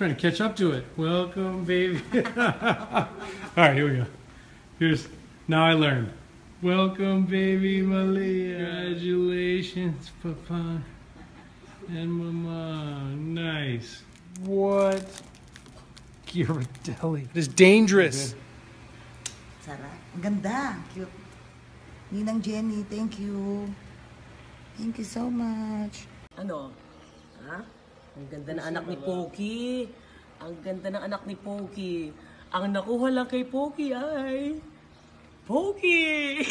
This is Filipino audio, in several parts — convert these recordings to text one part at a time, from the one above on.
trying to catch up to it. Welcome, baby. All right, here we go. Now I learned. Welcome, baby Malia. Congratulations, Papa and Mama. Nice. What? Ghirardelli. It is dangerous. Sarap. Ang ganda. Cute. Ninang Jenny, thank you. Thank you so much. Ano? Ha? Ang ganda ng anak ni Poki. Ang ganda ng anak ni Poki. Ang nakuha lang kay Poki ay... Poki!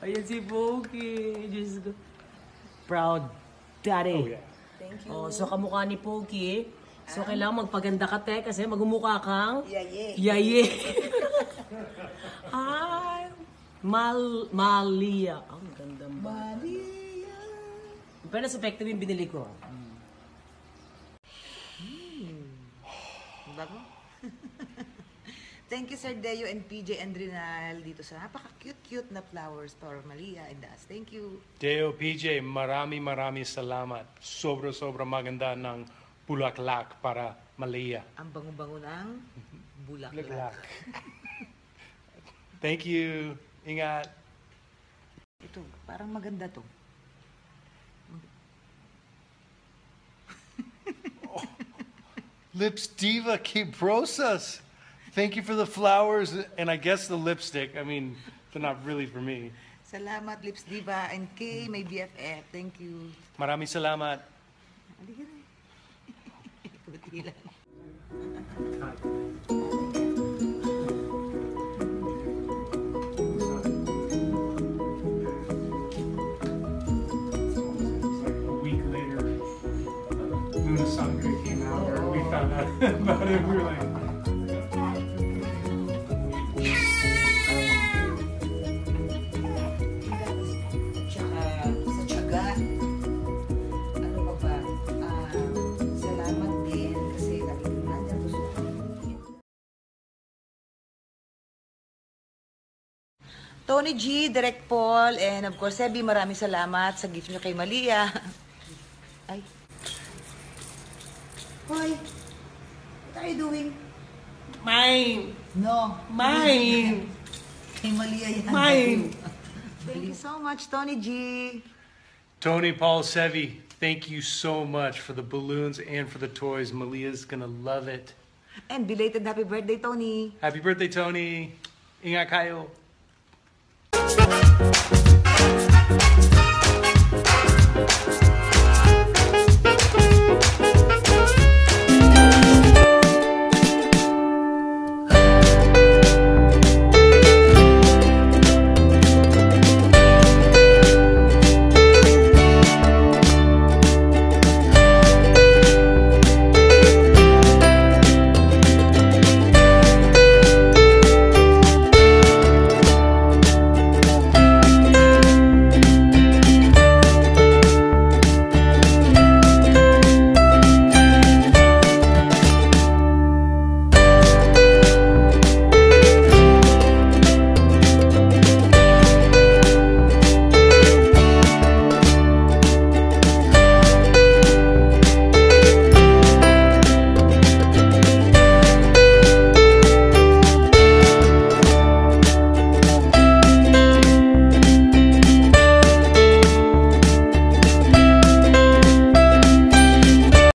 Ayan si Poki. Diyos ko. Proud daddy. Oh, yeah. Thank you. Oh, so kamukha ni Poki. So kailangan magpaganda ka, te, kasi magmumukha kang... Yaye. Yaye. Ay, Malia. Ang ganda ba? Maria. Pero sa effective yung binili ko. Bago? Thank you, Sir Deo and PJ and Rinal dito sa napaka-cute-cute na flowers for Malia and us. Thank you. Deo, PJ, marami salamat. Sobra maganda ng bulaklak para Malia. Ang bango-bango ng bulaklak. Bulaklak. Thank you. Ingat. Ito, parang maganda to. Lips Diva Kibrosas. Thank you for the flowers and I guess the lipstick. I mean, they're not really for me. Salamat, Lips Diva and Kay, my BFF. Thank you. Marami salamat. Halika na. Kunti lang. A week later, Luna Sangre came out, or we found out about it. We were like, Tsaka sa tiyaga, ano pa ba, salamat din kasi lagi kang nandyan gusto ko. Tony G, Direct Paul, and of course, Sebi, maraming salamat sa gift niyo kay Malia. Ay. Hoy, what are you doing? Mine! No. Mine! Kay Malia yan. Mine! Thank you so much, Tony G. Tony Paul Sevi, thank you so much for the balloons and for the toys. Malia's gonna love it. And belated happy birthday, Tony. Happy birthday, Tony. Ingat kayo.